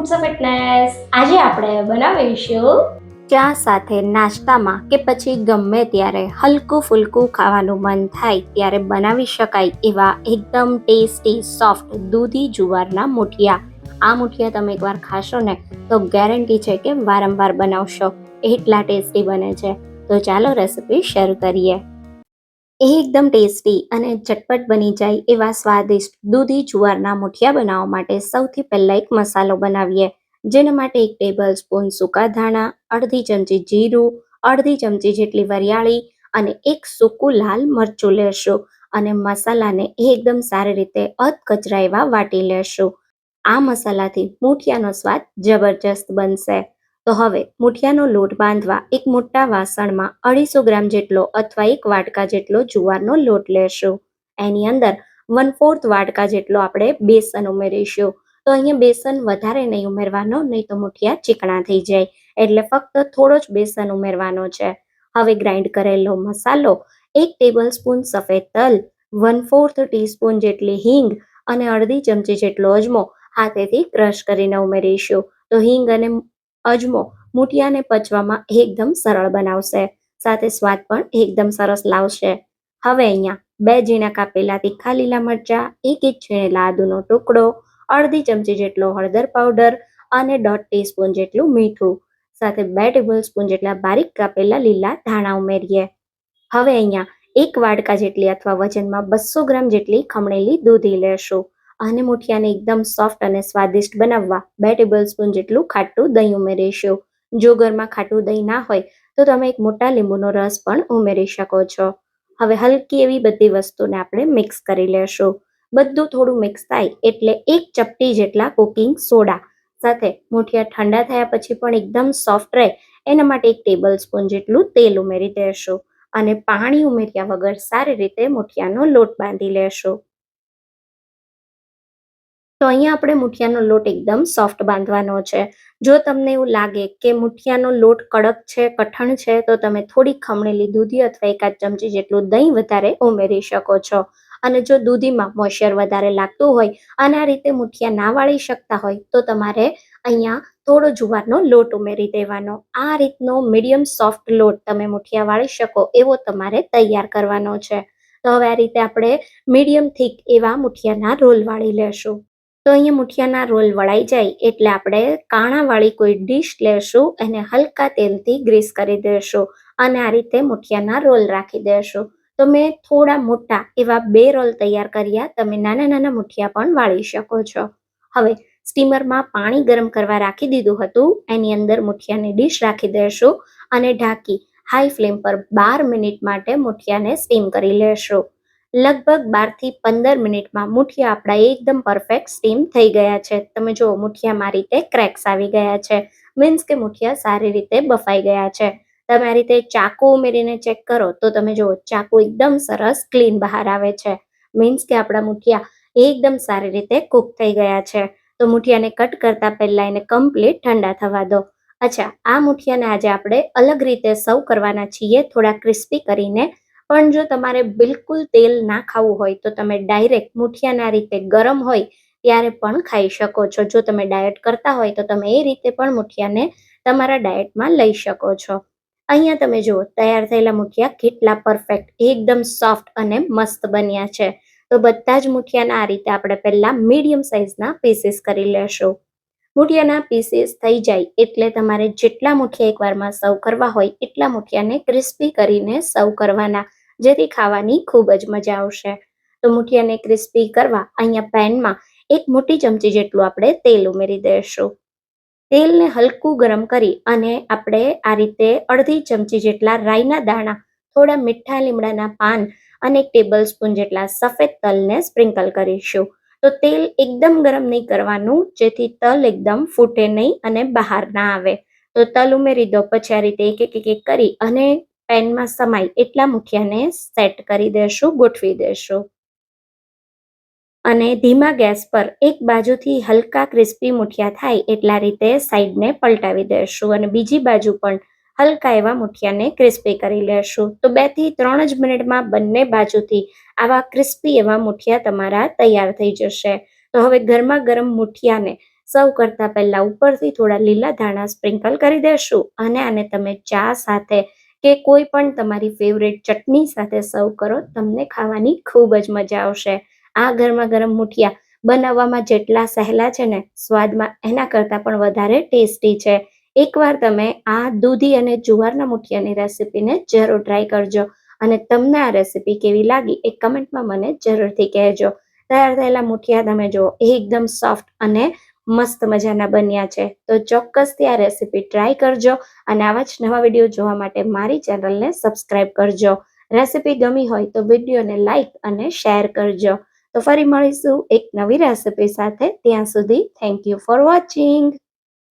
Foods of fitness. આજે આપણે બનાવીશું ચા સાથે નાસ્તામાં કે પછી ગમે ત્યારે હલકું ફૂલકું ખાવાનું મન થાય ત્યારે બનાવી શકાય એવા એકદમ ટેસ્ટી સોફ્ટ દૂધી જુવારના મુઠિયા. આ મુઠિયા તમે એકવાર ખાશો ને તો ગેરંટી છે કે વારંવાર બનાવશો, એટલા ટેસ્ટી બને છે. તો ચાલો રેસીપી શરૂ કરીએ. એકદમ ટેસ્ટી અને ઝટપટ બની જાય એવા સ્વાદિષ્ટ દૂધી જુવારના મુઠિયા બનાવવા માટે સૌથી પહેલા એક મસાલો બનાવીએ. જેના માટે 1 ટેબલ સ્પૂન સૂકા ધાણા, અડધી ચમચી જીરું, અડધી ચમચી જેટલી વરિયાળી અને 1 સૂકું લાલ મરચું લેશું અને મસાલાને એકદમ સારી રીતે અધકચરા એવા વાટી લેશું. આ મસાલાથી મુઠિયાનો સ્વાદ જબરજસ્ત બનશે. તો હવે મુઠિયાનો લોટ બાંધવા એક મોટા વાસણમાં 250 ગ્રામ જેટલો અથવા 1 વાટકા જેટલો જુવારનો લોટ લેશું. એની અંદર 1/4 વાટકા જેટલો આપણે બેસન ઉમેરીશું. તો અહીંયા બેસન વધારે નહીં ઉમેરવાનો, નહીં તો મુઠિયા ચીકણા થઈ જાય, એટલે ફક્ત થોડો જ બેસન ઉમેરવાનો છે. હવે ગ્રાઇન્ડ કરેલો મસાલો, 1 ટેબલ સ્પૂન સફેદ તલ, 1/4 ટીસ્પૂન જેટલી હિંગ અને અડધી ચમચી જેટલો અજમો હાથેથી ક્રશ કરીને ઉમેરીશું. તો હિંગ અને અજમો મુઠિયાને પચવામાં એકદમ સરળ બનાવશે, સાથે સ્વાદ પણ એકદમ સરસ લાવશે. હવે અહીંયા 2 ઝીણા કાપેલા તીખા લીલા મરચા, 1 ઇંચ છીણેલા આદુનો ટુકડો, અડધી ચમચી જેટલો હળદર પાવડર અને 1/2 ટીસ્પૂન જેટલું મીઠું, સાથે 2 ટેબલ સ્પૂન જેટલા બારીક કાપેલા લીલા ધાણા ઉમેરીએ. હવે અહીંયા 1 વાટકા જેટલી અથવા વજનમાં 200 ગ્રામ જેટલી ખમણેલી દૂધી લેશું અને મુઠિયાને એકદમ સોફ્ટ અને સ્વાદિષ્ટ બનાવવા 2 ટેબલ સ્પૂન જેટલું ખાટું દહીં ઉમેરીશું. જો ઘરમાં ખાટું દહીં ના હોય તો તમે એક મોટા લીંબુનો રસ પણ ઉમેરી શકો છો. હવે હલકી એવી બધી વસ્તુને આપણે મિક્સ કરી લેશું. બધું થોડું મિક્સ થાય એટલે 1 ચપટી જેટલા કુકિંગ સોડા સાથે મુઠિયા ઠંડા થયા પછી પણ એકદમ સોફ્ટ રહે એના માટે 1 ટેબલ સ્પૂન જેટલું તેલ ઉમેરી દેશું અને પાણી ઉમેર્યા વગર સારી રીતે મુઠિયાનો લોટ બાંધી લેશું. તો અહીંયા આપણે મુઠિયાનો લોટ એકદમ સોફ્ટ બાંધવાનો છે. જો તમને એવું લાગે કે મુઠિયાનો લોટ કડક છે, કઠણ છે, તો તમે થોડી ખમણેલી દૂધી અથવા 1 ચમચી જેટલું દહીં વધારે ઉમેરી શકો છો. અને જો દૂધીમાં મોઇશ્ચર વધારે લાગતું હોય અને આ રીતે મુઠિયા ના વાળી શકતા હોય તો તમારે અહીંયા થોડો જુવારનો લોટ ઉમેરી દેવાનો. આ રીતનો મીડિયમ સોફ્ટ લોટ તમે મુઠિયા વાળી શકો એવો તમારે તૈયાર કરવાનો છે. તો હવે આ રીતે આપણે મીડિયમ થીક એવા મુઠિયાના રોલ વાળી લેશું. તો અહીંયા મુઠિયાના રોલ વળાઈ જાય એટલે આપણે કાણાવાળી કોઈ ડીશ લેશું અને હલકા તેલથી ગ્રીસ કરી દેશું અને આ રીતે મુઠિયાના રોલ રાખી દેશું. તો મેં થોડા મોટા એવા 2 રોલ તૈયાર કર્યા. તમે નાના નાના મુઠિયા પણ વાળી શકો છો. હવે સ્ટીમરમાં પાણી ગરમ કરવા રાખી દીધું હતું, એની અંદર મુઠિયાની ડીશ રાખી દેશું અને ઢાંકી હાઈ ફ્લેમ પર 12 મિનિટ માટે મુઠિયાને સ્ટીમ કરી લેશું. લગભગ 12 થી 15 મિનિટમાં મુઠિયા આપણા એકદમ પરફેક્ટ સ્ટીમ થઈ ગયા છે. તમે જુઓ મુઠિયામાં આ રીતે ક્રેક્સ આવી ગયા છે, મીન્સ કે મુઠિયા સારી રીતે બફાઈ ગયા છે. તમે આ રીતે ચાકુ ઉમેરીને ચેક કરો તો તમે જુઓ ચાકુ એકદમ સરસ ક્લીન બહાર આવે છે, મીન્સ કે આપણા મુઠિયા એકદમ સારી રીતે કૂક થઈ ગયા છે. તો મુઠિયાને કટ કરતા પહેલા એને કમ્પ્લીટ ઠંડા થવા દો. અચ્છા, આ મુઠિયાને આજે આપણે અલગ રીતે સર્વ કરવાના છીએ, થોડા ક્રિસ્પી કરીને. પણ જો તમારે બિલકુલ તેલ ના ખાવું હોય તો તમે ડાયરેક્ટ મુઠિયાના રીતે ગરમ હોય ત્યારે પણ ખાઈ શકો છો. જો તમે ડાયટ કરતા હોય તો તમે એ રીતે પણ મુઠિયાને તમારા ડાયટમાં લઈ શકો છો. અહીંયા તમે જુઓ તૈયાર થયેલા મુઠિયા કેટલા પરફેક્ટ એકદમ સોફ્ટ અને મસ્ત બન્યા છે. તો બધા જ મુઠિયાના આ રીતે આપણે પહેલા મીડિયમ સાઇઝના પીસીસ કરી લેશું. મુઠિયાના પીસીસ થઈ જાય એટલે તમારે જેટલા મુઠિયા એકવારમાં સર્વ કરવા હોય એટલા મુઠિયાને ક્રિસ્પી કરીને સર્વ કરવાના, જેથી ખાવાની ખૂબ જ મજા આવશે. તો મુઠિયાને ક્રિસ્પી કરવા અહીંયા પેનમાં 1 મોટી ચમચી જેટલું આપણે તેલ ઉમેરી દઈશું. તેલને હલકું ગરમ કરી અને આપણે આ રીતે અડધી ચમચી જેટલા રાઈના દાણા, થોડા મીઠા લીમડાના પાન અને 1 ટેબલ સ્પૂન જેટલા સફેદ તલને સ્પ્રિંકલ કરીશું. તો તેલ એકદમ ગરમ નહીં કરવાનું, જેથી તલ એકદમ ફૂટે નહીં અને બહાર ના આવે. તો તલ ઉમેરી દો, પછી આ રીતે એક કરી અને પેનમાં સમાય એટલા મુઠિયાને સેટ કરી દેશું, ગોઠવી દેશું અને ધીમા ગેસ પર એક બાજુથી હલકા ક્રિસ્પી મુઠિયા થાય એટલા રીતે સાઈડને પલટાવી દેશું અને બીજી બાજુ પણ હલકા એવા મુઠિયાને ક્રિસ્પી કરી લેશું. તો 2 થી 3 જ મિનિટમાં બંને બાજુથી આવા ક્રિસ્પી એવા મુઠિયા તમારા તૈયાર થઈ જશે. તો હવે ગરમા ગરમ મુઠિયાને સર્વ કરતા પહેલા ઉપરથી થોડા લીલા ધાણા સ્પ્રિંકલ કરી દેશું અને આને તમે ચા સાથે કે કોઈ પણ તમારી ફેવરેટ ચટણી સાથે સર્વ કરો, તમને ખાવાની ખૂબ જ મજા આવશે. આ ગરમા ગરમ મુઠિયા બનાવવામાં જેટલા સહેલા છે ને, સ્વાદમાં એના કરતાં પણ વધારે ટેસ્ટી છે. એકવાર તમે આ દૂધી અને જુવારના મુઠિયાની રેસીપીને જરૂર ટ્રાય કરજો અને તમને આ રેસીપી કેવી લાગી એ કમેન્ટમાં મને જરૂરથી કહેજો. તૈયાર થયેલા મુઠિયા તમે જુઓ એકદમ સોફ્ટ અને મસ્ત મજાના બન્યા છે. તો ચોક્કસથી આ રેસીપી ટ્રાય કરજો અને આવા જ નવા વિડીયો જોવા માટે મારી ચેનલને સબસ્ક્રાઇબ કરજો. રેસીપી ગમી હોય તો વિડીયોને લાઈક અને શેર કરજો. તો ફરી મળીશું એક નવી રેસીપી સાથે. ત્યાં સુધી થેન્ક યુ ફોર વોચિંગ.